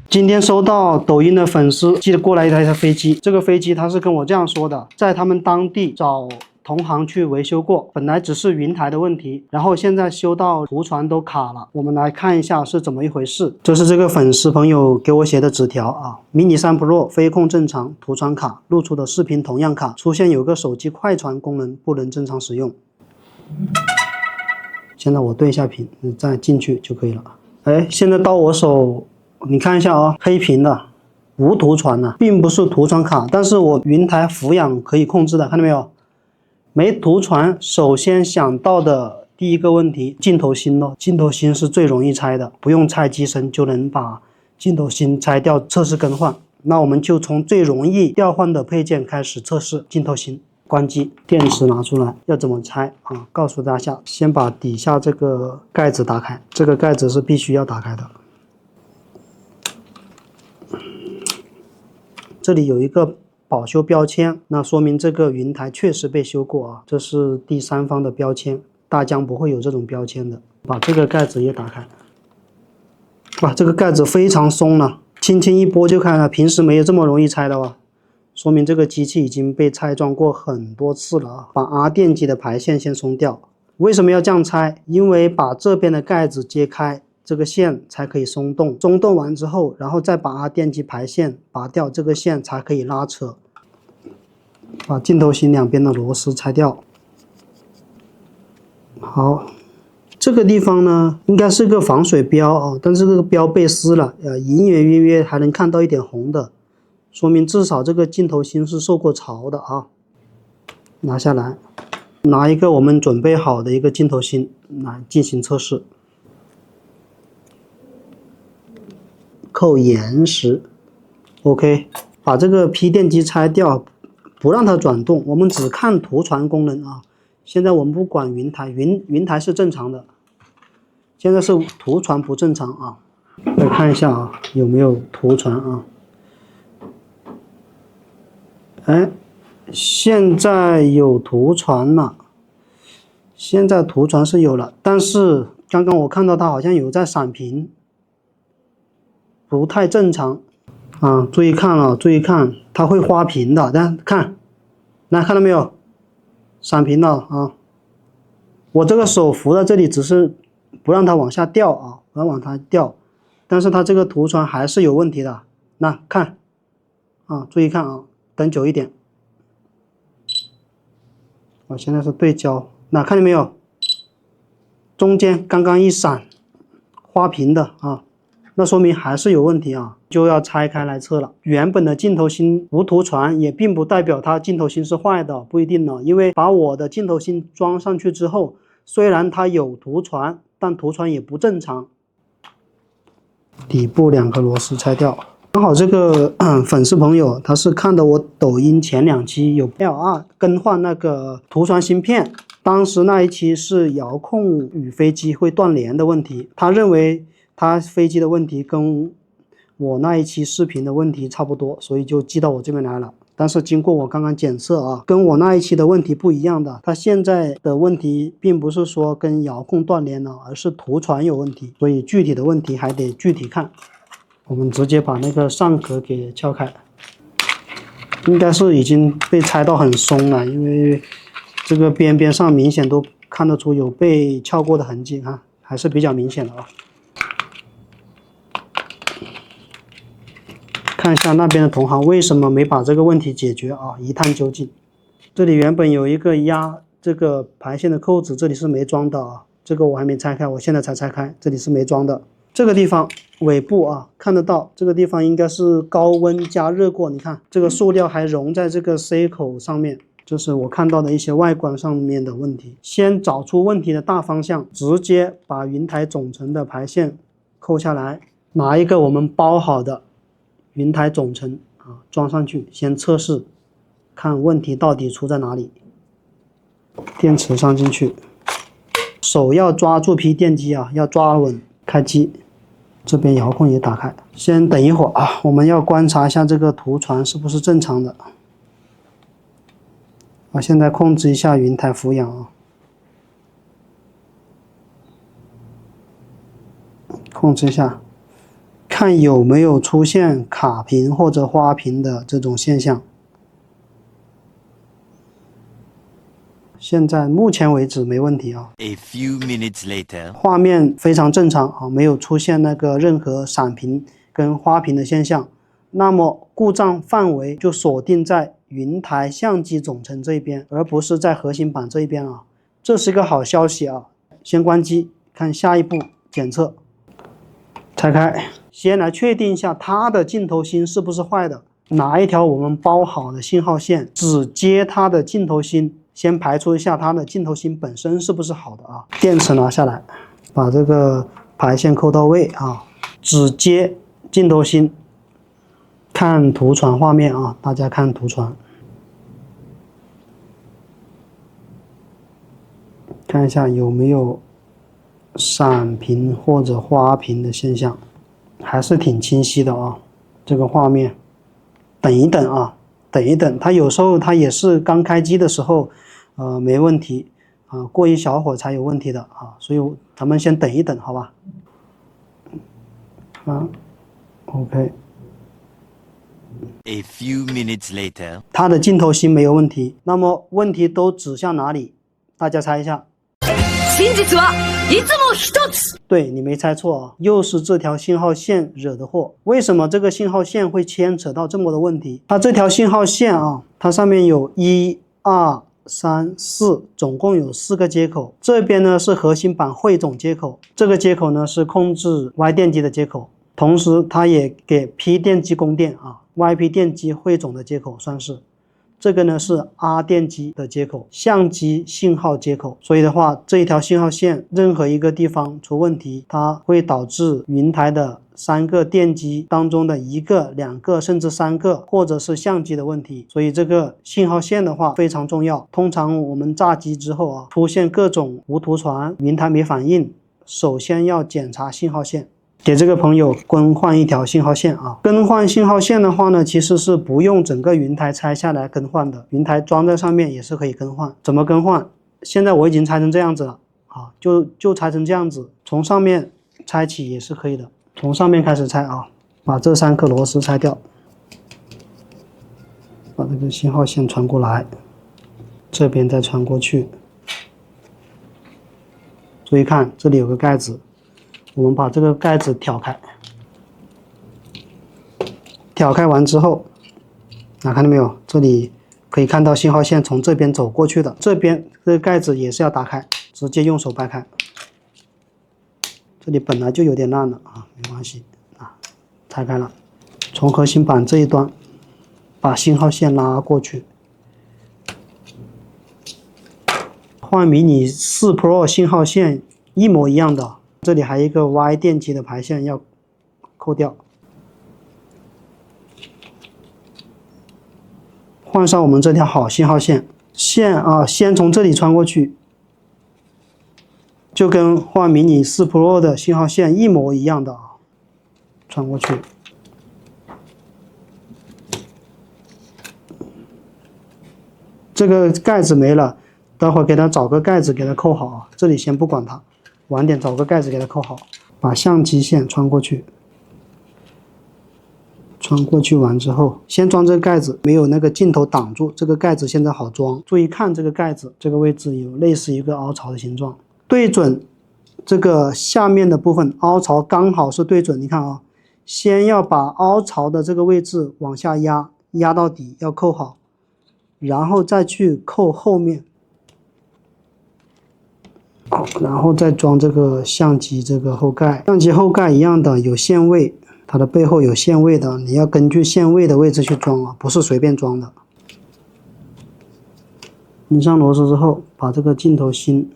今天收到抖音的粉丝寄过来一台飞机，这个飞机他是跟我这样说的，在他们当地找同行去维修过，本来只是云台的问题，然后现在修到图传都卡了。我们来看一下是怎么一回事。这是这个粉丝朋友给我写的纸条啊，Mini 3 Pro 飞控正常，图传卡，录出的视频同样卡，出现有个手机快传功能不能正常使用。现在我对一下屏，你再进去就可以了。哎，现在到我手。你看一下啊，黑屏的，无图传的，并不是图传卡，但是我云台俯仰可以控制的，看到没有？没图传，首先想到的第一个问题，镜头芯咯，镜头芯是最容易拆的，不用拆机身就能把镜头芯拆掉，测试更换。那我们就从最容易调换的配件开始测试镜头芯。关机，电池拿出来，要怎么拆啊？告诉大家，先把底下这个盖子打开，这个盖子是必须要打开的。这里有一个保修标签，那说明这个云台确实被修过啊，这是第三方的标签，大疆不会有这种标签的。把这个盖子也打开，哇，这个盖子非常松了，轻轻一拨就开了，平时没有这么容易拆的哦，说明这个机器已经被拆装过很多次了啊。把 R 电机的排线先松掉，为什么要这样拆？因为把这边的盖子揭开，这个线才可以松动，松动完之后，然后再把 R 电机排线拔掉，这个线才可以拉扯。把镜头芯两边的螺丝拆掉。好，这个地方呢，应该是个防水标啊，但是这个标被撕了，隐隐约约还能看到一点红的，说明至少这个镜头芯是受过潮的啊。拿下来，拿一个我们准备好的一个镜头芯来进行测试。扣严实 ，OK， 把这个批电机拆掉，不让它转动，我们只看图传功能啊。现在我们不管云台，云台是正常的，现在是图传不正常啊。再看一下啊，有没有图传啊？哎，现在有图传了，现在图传是有了，但是刚刚我看到它好像有在闪屏。不太正常啊！注意看啊，注意看，它会花屏的。大家看，来看到没有？闪屏了啊！我这个手扶在这里，只是不让它往下掉啊，不让往它掉，但是它这个图传还是有问题的。那看啊，注意看啊，等久一点。我现在是对焦，那看见没有？中间刚刚一闪，花屏的啊。那说明还是有问题啊，就要拆开来测了。原本的镜头芯无图传也并不代表它镜头芯是坏的，不一定呢。因为把我的镜头芯装上去之后，虽然它有图传，但图传也不正常。底部两颗螺丝拆掉。刚好这个粉丝朋友他是看到我抖音前2期有 L2 更换那个图传芯片，当时那一期是遥控与飞机会断连的问题，他认为他飞机的问题跟我那一期视频的问题差不多，所以就寄到我这边来了。但是经过我刚刚检测啊，跟我那一期的问题不一样的，它现在的问题并不是说跟遥控断连了，而是图传有问题，所以具体的问题还得具体看。我们直接把那个上壳给撬开，应该是已经被拆到很松了，因为这个边边上明显都看得出有被撬过的痕迹啊，还是比较明显的啊。看一下那边的同行为什么没把这个问题解决啊，一探究竟。这里原本有一个压这个排线的扣子，这里是没装的啊，这个我还没拆开，我现在才拆开，这里是没装的。这个地方尾部啊看得到，这个地方应该是高温加热过，你看这个塑料还融在这个 C 口上面，这是我看到的一些外观上面的问题。先找出问题的大方向，直接把云台总成的排线扣下来，拿一个我们包好的云台总成啊装上去，先测试看问题到底出在哪里。电池上进去，手要抓住批电机啊，要抓稳。开机，这边遥控也打开。先等一会儿啊，我们要观察一下这个图传是不是正常的。我现在控制一下云台俯仰啊，控制一下，看有没有出现卡屏或者花屏的这种现象。现在目前为止没问题啊。A few minutes later， 画面非常正常啊，没有出现那个任何闪屏跟花屏的现象。那么故障范围就锁定在云台相机总成这一边，而不是在核心板这一边啊。这是一个好消息啊。先关机，看下一步检测。拆开，先来确定一下它的镜头芯是不是坏的。拿一条我们包好的信号线，只接它的镜头芯。先排除一下它的镜头芯本身是不是好的啊？电池拿下来，把这个排线扣到位啊，只接镜头芯。看图传画面啊，大家看图传，看一下有没有闪屏或者花屏的现象，还是挺清晰的啊，这个画面。等一等啊，等一等，它有时候它也是刚开机的时候。没问题啊，过一小会儿才有问题的啊，所以咱们先等一等，好吧？OK。A few minutes later， 它的镜头芯没有问题，那么问题都指向哪里？大家猜一下。对，你没猜错啊，又是这条信号线惹的祸。为什么这个信号线会牵扯到这么多问题？它这条信号线啊，它上面有1、2、3、4，总共有4个接口。这边呢是核心板汇总接口，这个接口呢是控制 Y 电机的接口，同时它也给 P 电机供电啊 ，YP 电机汇总的接口算是。这个呢是 R 电机的接口，相机信号接口。所以的话，这一条信号线任何一个地方出问题，它会导致云台的3个电机当中的1个、2个甚至3个，或者是相机的问题。所以这个信号线的话非常重要。通常我们炸机之后啊，出现各种无图传、云台没反应，首先要检查信号线。给这个朋友更换一条信号线啊！更换信号线的话呢，其实是不用整个云台拆下来更换的，云台装在上面也是可以更换。怎么更换？现在我已经拆成这样子了啊，就拆成这样子，从上面拆起也是可以的。从上面开始拆啊，把这3颗螺丝拆掉，把这个信号线传过来，这边再传过去。注意看，这里有个盖子。我们把这个盖子挑开，挑开完之后，看到没有？这里可以看到信号线从这边走过去的，这边这个盖子也是要打开，直接用手掰开。这里本来就有点烂了啊，没关系啊，拆开了。从核心板这一端把信号线拉过去。换迷你4 Pro 信号线一模一样的。这里还有一个 Y 电机的排线要扣掉，换上我们这条好信号线，先从这里穿过去，就跟换迷你4 Pro 的信号线一模一样的啊，穿过去。这个盖子没了，待会儿给它找个盖子给它扣好啊，这里先不管它。晚点找个盖子给它扣好，把相机线穿过去，穿过去完之后，先装这个盖子，没有那个镜头挡住，这个盖子现在好装。注意看这个盖子，这个位置有类似一个凹槽的形状，对准这个下面的部分，凹槽刚好是对准。你看啊，先要把凹槽的这个位置往下压，压到底要扣好，然后再去扣后面。好，然后再装这个相机这个后盖，相机后盖一样的有限位，它的背后有限位的，你要根据限位的位置去装啊，不是随便装的。拧上螺丝之后，把这个镜头芯，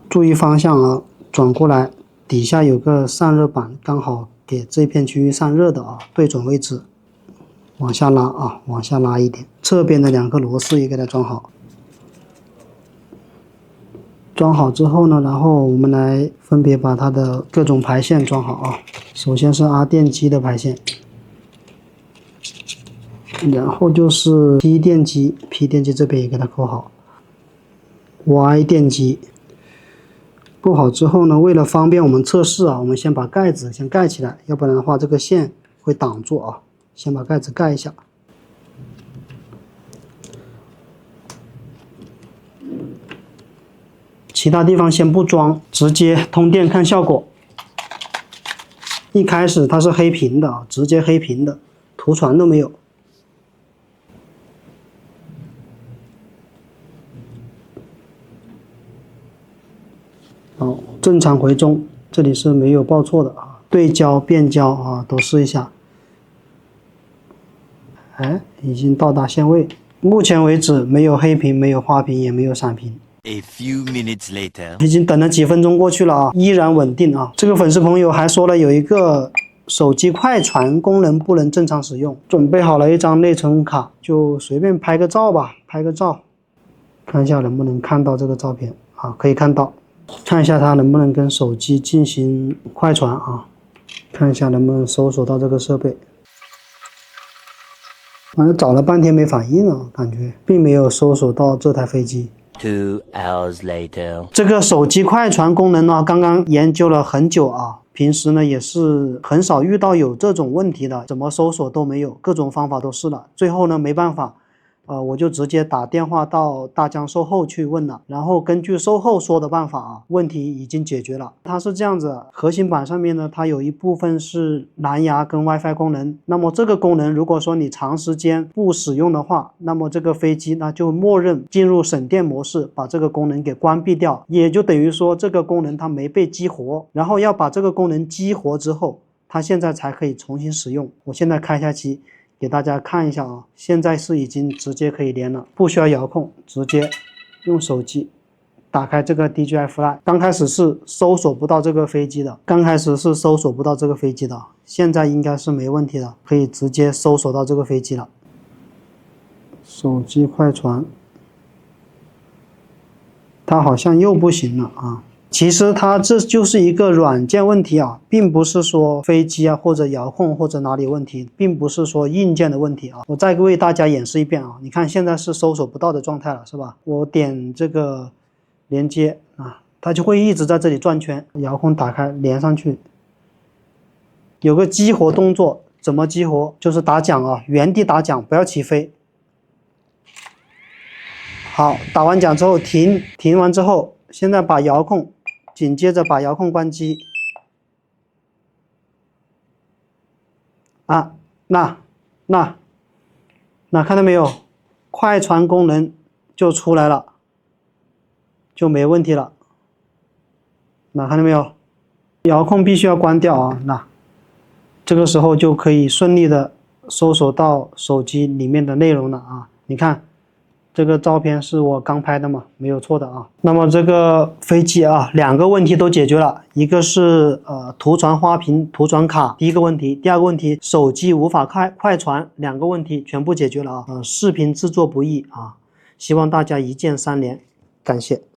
注意方向啊，转过来，底下有个散热板，刚好给这片区域散热的啊，对准位置，往下拉啊，往下拉一点，侧边的2颗螺丝也给它装好。装好之后呢，然后我们来分别把它的各种排线装好啊。首先是 R 电机的排线，然后就是 P 电机这边也给它扣好。Y 电机布好之后呢，为了方便我们测试啊，我们先把盖子先盖起来，要不然的话这个线会挡住啊。先把盖子盖一下。其他地方先不装，直接通电看效果。一开始它是黑屏的啊，直接黑屏的，图传都没有。好，正常回中，这里是没有报错的啊。对焦、变焦啊，都试一下。哎，已经到达限位。目前为止没有黑屏，没有花屏，也没有闪屏。A few minutes later. 已经等了几分钟过去了啊，依然稳定啊。这个粉丝朋友还说了有一个手机快传功能不能正常使用，准备好了一张内存卡，就随便拍个照吧，拍个照，看一下能不能看到这个照片啊，可以看到，看一下它能不能跟手机进行快传啊，看一下能不能搜索到这个设备。反正找了半天没反应啊，感觉并没有搜索到这台飞机。2 hours later. 这个手机快传功能呢，刚刚研究了很久啊，平时呢也是很少遇到有这种问题的，怎么搜索都没有，各种方法都试了，最后呢没办法，我就直接打电话到大疆售后去问了，然后根据售后说的办法啊，问题已经解决了。它是这样子，核心版上面呢，它有一部分是蓝牙跟 WiFi 功能，那么这个功能如果说你长时间不使用的话，那么这个飞机呢就默认进入省电模式，把这个功能给关闭掉，也就等于说这个功能它没被激活，然后要把这个功能激活之后，它现在才可以重新使用。我现在开下机给大家看一下啊，现在是已经直接可以连了，不需要遥控，直接用手机打开这个 DJI Fly。刚开始是搜索不到这个飞机的，现在应该是没问题的，可以直接搜索到这个飞机了。手机快传，它好像又不行了啊。其实它这就是一个软件问题啊，并不是说飞机啊或者遥控或者哪里问题，并不是说硬件的问题啊。我再为大家演示一遍啊，你看现在是搜索不到的状态了，是吧？我点这个连接啊，它就会一直在这里转圈，遥控打开连上去，有个激活动作，怎么激活？就是打桨啊，原地打桨，不要起飞。好，打完桨之后停完之后，现在把遥控。紧接着把遥控关机，啊，那看到没有？快传功能就出来了，就没问题了。看到没有？遥控必须要关掉啊，这个时候就可以顺利的搜索到手机里面的内容了啊，你看。这个照片是我刚拍的嘛，没有错的啊。那么这个飞机啊，两个问题都解决了，一个是图传花屏、图传卡，第一个问题；第二个问题，手机无法快传，两个问题全部解决了啊。视频制作不易啊，希望大家一键3连，感谢。